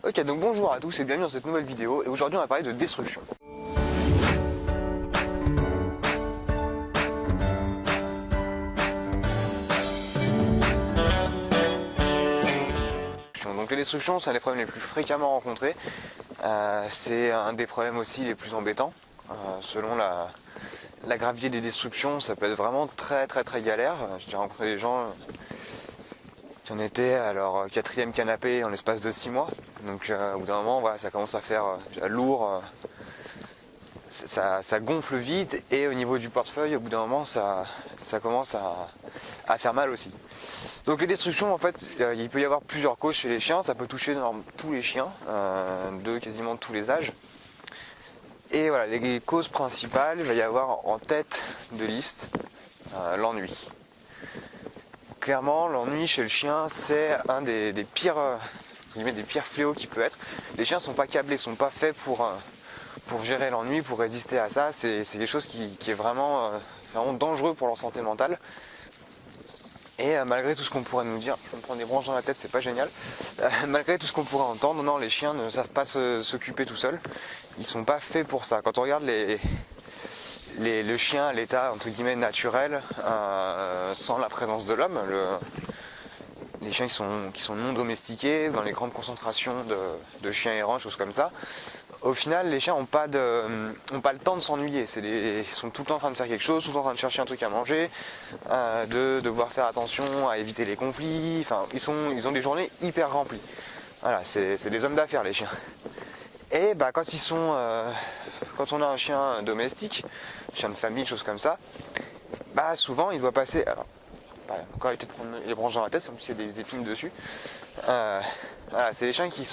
Ok, donc bonjour à tous et bienvenue dans cette nouvelle vidéo, et aujourd'hui on va parler de destruction. Donc les destructions, c'est un des problèmes les plus fréquemment rencontrés, c'est un des problèmes aussi les plus embêtants. Selon la gravité des destructions, ça peut être vraiment très galère. J'ai rencontré des gens qui en étaient à leur 4e canapé en l'espace de 6 mois. Donc au bout d'un moment, voilà, ça commence à faire lourd, ça gonfle vite, et au niveau du portefeuille, au bout d'un moment, ça commence à faire mal aussi. Donc les destructions, en fait, il peut y avoir plusieurs causes chez les chiens. Ça peut toucher tous les chiens, de quasiment tous les âges. Et voilà, les causes principales, il va y avoir en tête de liste l'ennui. Clairement, l'ennui chez le chien, c'est un des pires fléaux qui peut être. Les chiens sont pas câblés, sont pas faits pour gérer l'ennui, pour résister à ça. C'est quelque chose qui est vraiment dangereux pour leur santé mentale. Et malgré tout ce qu'on pourrait nous dire, je me prends des branches dans la tête, c'est pas génial. Malgré tout ce qu'on pourrait entendre, non, les chiens ne savent pas s'occuper tout seuls. Ils sont pas faits pour ça. Quand on regarde le chien à l'état entre guillemets naturel, sans la présence de l'homme, les chiens qui sont non domestiqués, dans les grandes concentrations de chiens errants, choses comme ça, au final les chiens n'ont pas le temps de s'ennuyer. Ils sont tout le temps en train de faire quelque chose, tout le temps en train de chercher un truc à manger, de devoir faire attention à éviter les conflits. Enfin, ils ont des journées hyper remplies. Voilà, c'est des hommes d'affaires, les chiens. Et quand on a un chien domestique, chien de famille, choses comme ça, souvent il doit passer. Alors, encore éviter de prendre les branches dans la tête, en plus il y a des épines dessus. Voilà, c'est des chiens qui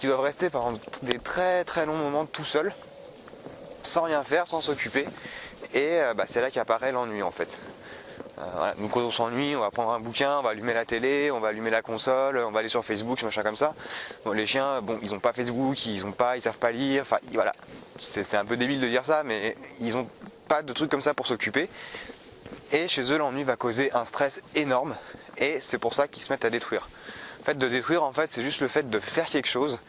doivent rester pendant des très longs moments tout seuls, sans rien faire, sans s'occuper. Et c'est là qu'apparaît l'ennui, en fait. Voilà. Donc quand on s'ennuie, on va prendre un bouquin, on va allumer la télé, on va allumer la console, on va aller sur Facebook, machin comme ça. Bon, les chiens, ils ont pas Facebook, ils savent pas lire. Enfin voilà, c'est un peu débile de dire ça, mais ils ont pas de trucs comme ça pour s'occuper. Et chez eux, l'ennui va causer un stress énorme, et c'est pour ça qu'ils se mettent à détruire. Le fait de détruire, en fait, c'est juste le fait de faire quelque chose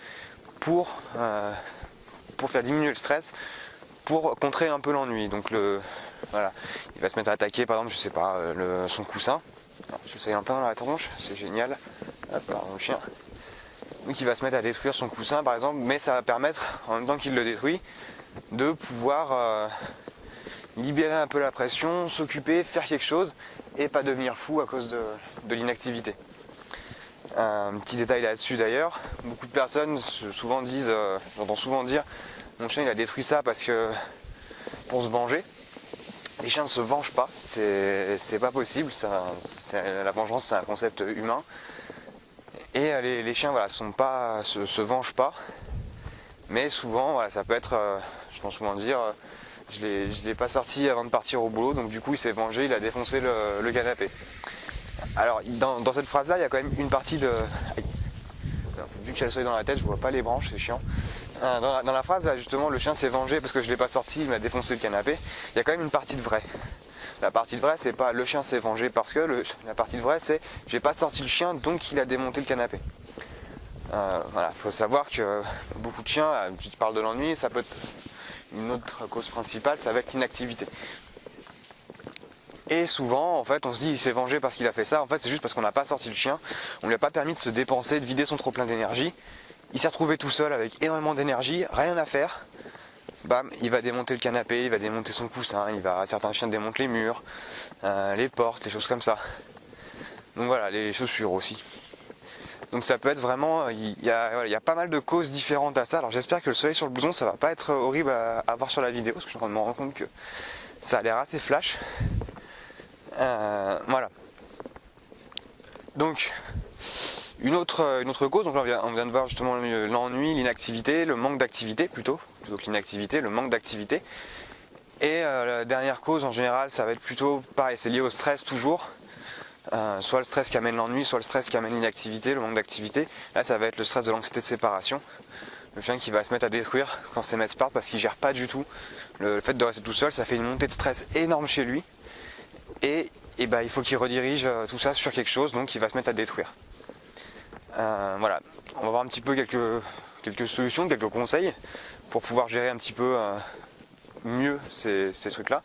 pour faire diminuer le stress, pour contrer un peu l'ennui. Donc voilà, il va se mettre à attaquer, par exemple, je sais pas, son coussin. Je sais un peu dans la tronche, c'est génial. Hop, alors, le chien. Donc il va se mettre à détruire son coussin, par exemple, mais ça va permettre, en même temps qu'il le détruit, de pouvoir libérer un peu la pression, s'occuper, faire quelque chose, et pas devenir fou à cause de l'inactivité. Un petit détail là-dessus d'ailleurs, beaucoup de personnes j'entends souvent dire, mon chien il a détruit ça pour se venger. Les chiens ne se vengent pas, c'est pas possible, la vengeance c'est un concept humain. Et les chiens se vengent pas, mais souvent voilà, ça peut être, j'entends souvent dire, je l'ai pas sorti avant de partir au boulot, donc du coup il s'est vengé, il a défoncé le canapé. Alors dans cette phrase là il y a quand même une partie de... Vu que j'ai le soleil dans la tête, je vois pas les branches, c'est chiant. Dans la phrase là justement, le chien s'est vengé parce que je l'ai pas sorti, il m'a défoncé le canapé. Il y a quand même une partie de vrai. La partie de vrai, c'est pas le chien s'est vengé parce que la partie de vrai, c'est j'ai pas sorti le chien donc il a démonté le canapé. Voilà, faut savoir que beaucoup de chiens, je parle de l'ennui, ça peut être une autre cause principale, ça va être l'inactivité. Et souvent, en fait, on se dit il s'est vengé parce qu'il a fait ça. En fait, c'est juste parce qu'on n'a pas sorti le chien, on lui a pas permis de se dépenser, de vider son trop plein d'énergie. Il s'est retrouvé tout seul avec énormément d'énergie, rien à faire. Bam, il va démonter le canapé, il va démonter son coussin, certains chiens démontent les murs, les portes, les choses comme ça. Donc voilà, les chaussures aussi. Donc ça peut être vraiment, il y a pas mal de causes différentes à ça. Alors j'espère que le soleil sur le blouson, ça va pas être horrible à voir sur la vidéo, parce que je suis en train de me rendre compte que ça a l'air assez flash. Voilà. Donc une autre cause, donc là on vient de voir justement l'ennui, l'inactivité, le manque d'activité plutôt que l'inactivité, le manque d'activité. Et la dernière cause en général, ça va être plutôt pareil, c'est lié au stress toujours. Soit le stress qui amène l'ennui, soit le stress qui amène l'inactivité, le manque d'activité. Là ça va être le stress de l'anxiété de séparation. Le chien qui va se mettre à détruire quand ses maîtres partent parce qu'il gère pas du tout. Le fait de rester tout seul, ça fait une montée de stress énorme chez lui. Et il faut qu'il redirige tout ça sur quelque chose, donc il va se mettre à détruire. Voilà, on va voir un petit peu quelques solutions, quelques conseils pour pouvoir gérer un petit peu mieux ces trucs-là.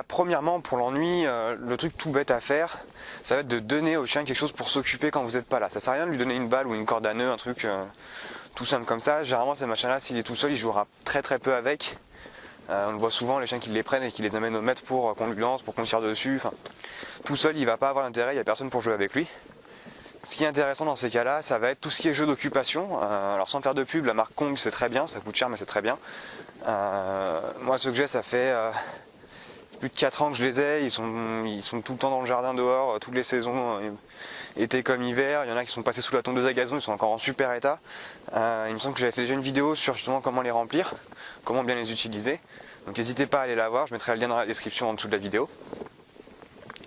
Premièrement, pour l'ennui, le truc tout bête à faire, ça va être de donner au chien quelque chose pour s'occuper quand vous n'êtes pas là. Ça sert à rien de lui donner une balle ou une corde à nœud, un truc tout simple comme ça. Généralement, ces machins-là, s'il est tout seul, il jouera très très peu avec. On le voit souvent, les chiens qui les prennent et qui les amènent au maître pour qu'on lui lance, pour qu'on tire dessus. Enfin, tout seul, il va pas avoir d'intérêt, il n'y a personne pour jouer avec lui. Ce qui est intéressant dans ces cas-là, ça va être tout ce qui est jeu d'occupation. Alors sans faire de pub, la marque Kong c'est très bien, ça coûte cher mais c'est très bien. Moi ceux que j'ai, ça fait plus de 4 ans que je les ai, ils sont tout le temps dans le jardin dehors, toutes les saisons, été comme hiver. Il y en a qui sont passés sous la tondeuse à gazon, ils sont encore en super état. Il me semble que j'avais fait déjà une vidéo sur justement comment les remplir, comment bien les utiliser. Donc n'hésitez pas à aller la voir, je mettrai le lien dans la description en dessous de la vidéo.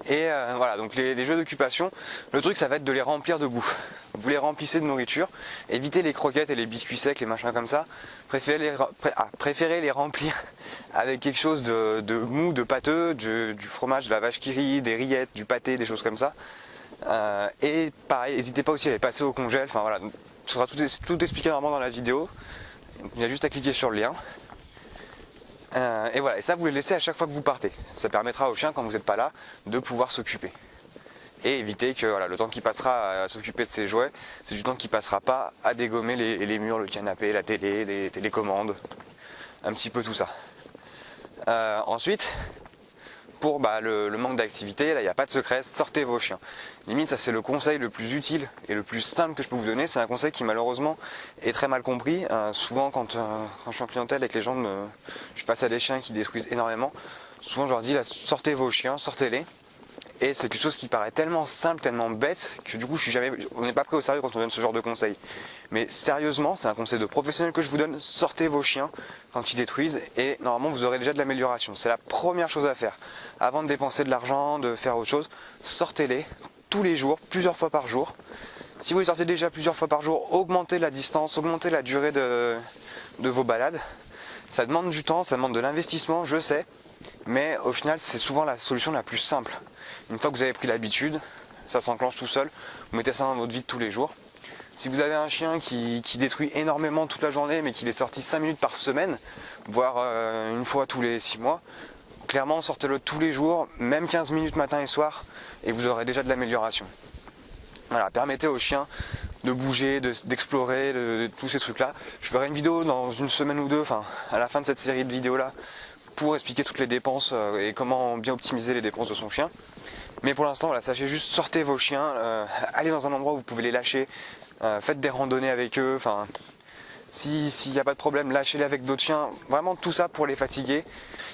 Et voilà, donc les jeux d'occupation, le truc ça va être de les remplir de boue. Vous les remplissez de nourriture, évitez les croquettes et les biscuits secs, les machins comme ça. Préférez les remplir avec quelque chose de mou, de pâteux, du fromage, de la vache qui rit, des rillettes, du pâté, des choses comme ça. Et pareil, n'hésitez pas aussi à les passer au congèle, enfin voilà, ce sera tout expliqué normalement dans la vidéo. Il y a juste à cliquer sur le lien. Et voilà, et ça vous les laissez à chaque fois que vous partez. Ça permettra au chien, quand vous n'êtes pas là, de pouvoir s'occuper. Et éviter que voilà, le temps qu'il passera à s'occuper de ses jouets, c'est du temps qu'il passera pas à dégommer les murs, le canapé, la télé, les télécommandes, un petit peu tout ça. Ensuite, pour le manque d'activité, là il n'y a pas de secret, sortez vos chiens. Limite ça c'est le conseil le plus utile et le plus simple que je peux vous donner. C'est un conseil qui malheureusement est très mal compris. Souvent quand je suis en clientèle et que les gens je suis face à des chiens qui détruisent énormément, souvent je leur dis là, sortez vos chiens, sortez-les. Et c'est quelque chose qui paraît tellement simple, tellement bête, que du coup on n'est pas pris au sérieux quand on donne ce genre de conseils. Mais sérieusement, c'est un conseil de professionnel que je vous donne, sortez vos chiens quand ils détruisent et normalement vous aurez déjà de l'amélioration. C'est la première chose à faire. Avant de dépenser de l'argent, de faire autre chose, sortez-les tous les jours, plusieurs fois par jour. Si vous les sortez déjà plusieurs fois par jour, augmentez la distance, augmentez la durée de vos balades. Ça demande du temps, ça demande de l'investissement, je sais, mais au final c'est souvent la solution la plus simple. Une fois que vous avez pris l'habitude, ça s'enclenche tout seul, vous mettez ça dans votre vie de tous les jours. Si vous avez un chien qui détruit énormément toute la journée mais qu'il est sorti 5 minutes par semaine, voire une fois tous les 6 mois, clairement sortez-le tous les jours, même 15 minutes matin et soir, et vous aurez déjà de l'amélioration. Voilà, permettez aux chiens de bouger, d'explorer, de tous ces trucs là. Je ferai une vidéo dans une semaine ou deux, enfin à la fin de cette série de vidéos là, pour expliquer toutes les dépenses et comment bien optimiser les dépenses de son chien. Mais pour l'instant, voilà, sachez juste, sortez vos chiens, allez dans un endroit où vous pouvez les lâcher, faites des randonnées avec eux, enfin, s'il n'y a pas de problème, lâchez-les avec d'autres chiens, vraiment tout ça pour les fatiguer.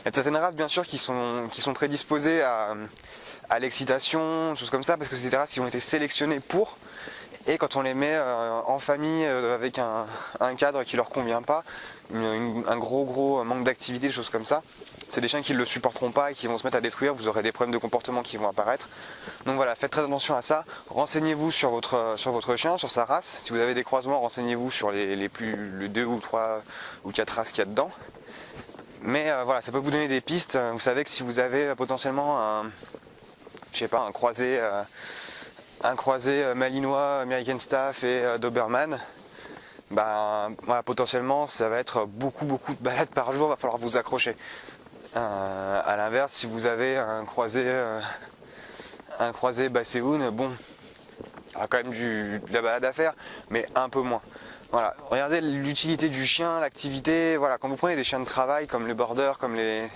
Il y a certaines races bien sûr qui sont prédisposées à l'excitation, choses comme ça, parce que c'est des races qui ont été sélectionnées pour, et quand on les met en famille avec un cadre qui leur convient pas, un gros manque d'activité, des choses comme ça, c'est des chiens qui ne le supporteront pas et qui vont se mettre à détruire, vous aurez des problèmes de comportement qui vont apparaître. Donc voilà, faites très attention à ça, renseignez-vous sur votre chien, sur sa race. Si vous avez des croisements, renseignez-vous sur les 2 ou 3 ou 4 races qu'il y a dedans. Mais voilà, ça peut vous donner des pistes. Vous savez que si vous avez potentiellement un croisé malinois, American Staff et Doberman, voilà, potentiellement ça va être beaucoup de balades par jour, va falloir vous accrocher. À l'inverse, si vous avez un croisé Basséhoun, bon, il y aura quand même de la balade à faire, mais un peu moins. Voilà, regardez l'utilité du chien, l'activité, voilà, quand vous prenez des chiens de travail comme le border, comme les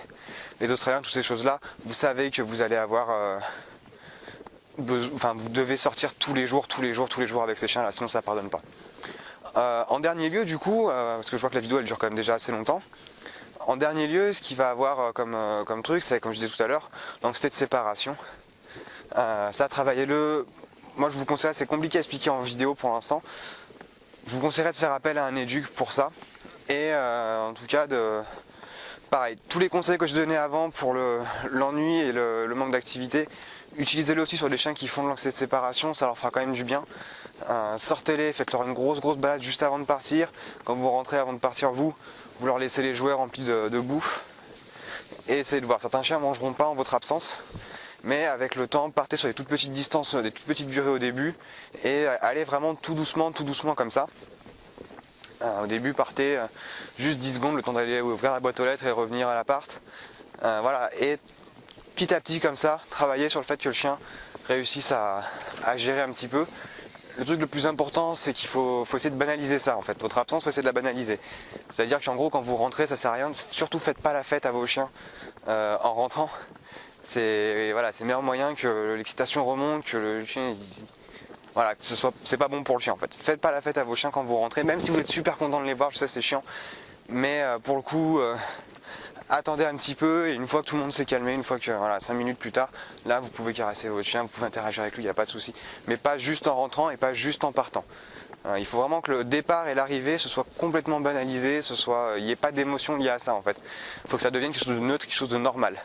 Australiens, toutes ces choses-là, vous savez que vous allez avoir vous devez sortir tous les jours avec ces chiens-là, sinon ça pardonne pas. En dernier lieu, du coup, parce que je vois que la vidéo elle dure quand même déjà assez longtemps, en dernier lieu, ce qu'il va avoir comme truc, c'est comme je disais tout à l'heure, l'anxiété de séparation. Ça, travaillez-le. Moi, je vous conseille, c'est compliqué à expliquer en vidéo pour l'instant. Je vous conseillerais de faire appel à un éduc pour ça. Et en tout cas, pareil, tous les conseils que je donnais avant pour l'ennui et le manque d'activité, utilisez-le aussi sur des chiens qui font de l'anxiété de séparation, ça leur fera quand même du bien. Sortez-les, faites-leur une grosse balade juste avant de partir. Quand vous rentrez avant de partir, vous leur laissez les jouets remplis de bouffe. Et essayez de voir, certains chiens ne mangeront pas en votre absence, mais avec le temps, partez sur des toutes petites distances, des toutes petites durées au début, et allez vraiment tout doucement comme ça. Au début, partez juste 10 secondes, le temps d'aller ouvrir la boîte aux lettres et revenir à l'appart. Voilà, et petit à petit comme ça, travaillez sur le fait que le chien réussisse à gérer un petit peu. Le truc le plus important, c'est qu'il faut essayer de banaliser ça en fait. Votre absence, faut essayer de la banaliser. C'est-à-dire qu'en gros, quand vous rentrez, ça sert à rien. Surtout, faites pas la fête à vos chiens en rentrant. C'est le meilleur moyen que l'excitation remonte, que le chien, voilà, c'est pas bon pour le chien en fait. Faites pas la fête à vos chiens quand vous rentrez, même si vous êtes super content de les voir. Je sais, c'est chiant, mais pour le coup. Attendez un petit peu et une fois que tout le monde s'est calmé, une fois que 5 minutes plus tard, là vous pouvez caresser votre chien, vous pouvez interagir avec lui, il n'y a pas de souci. Mais pas juste en rentrant et pas juste en partant. Il faut vraiment que le départ et l'arrivée ce soit complètement banalisé, il n'y ait pas d'émotion liée à ça en fait. Il faut que ça devienne quelque chose de neutre, quelque chose de normal.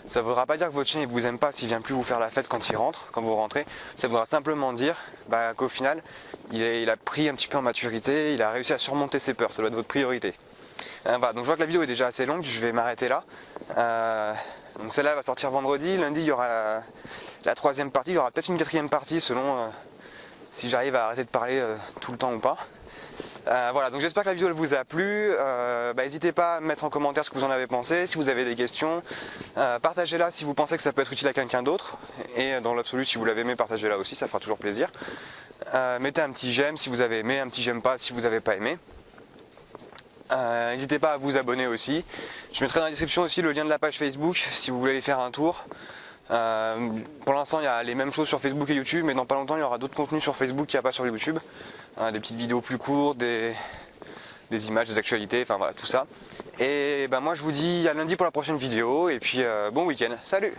Ça ne voudra pas dire que votre chien ne vous aime pas s'il vient plus vous faire la fête quand il rentre, quand vous rentrez. Ça voudra simplement dire qu'au final, il a pris un petit peu en maturité, il a réussi à surmonter ses peurs, ça doit être votre priorité. Voilà, donc je vois que la vidéo est déjà assez longue, je vais m'arrêter là. Donc celle-là va sortir vendredi, lundi il y aura la troisième partie, il y aura peut-être une quatrième partie selon si j'arrive à arrêter de parler tout le temps ou pas. Voilà, donc j'espère que la vidéo elle vous a plu. N'hésitez pas à me mettre en commentaire ce que vous en avez pensé, si vous avez des questions. Partagez-la si vous pensez que ça peut être utile à quelqu'un d'autre. Et dans l'absolu, si vous l'avez aimé, partagez-la aussi, ça fera toujours plaisir. Mettez un petit j'aime si vous avez aimé, un petit j'aime pas si vous n'avez pas aimé. N'hésitez pas à vous abonner aussi. Je mettrai dans la description aussi le lien de la page Facebook si vous voulez aller faire un tour. Pour l'instant il y a les mêmes choses sur Facebook et YouTube, mais dans pas longtemps il y aura d'autres contenus sur Facebook qu'il n'y a pas sur YouTube. Des petites vidéos plus courtes, des images, des actualités, enfin voilà tout ça. Et moi je vous dis à lundi pour la prochaine vidéo et puis bon week-end. Salut!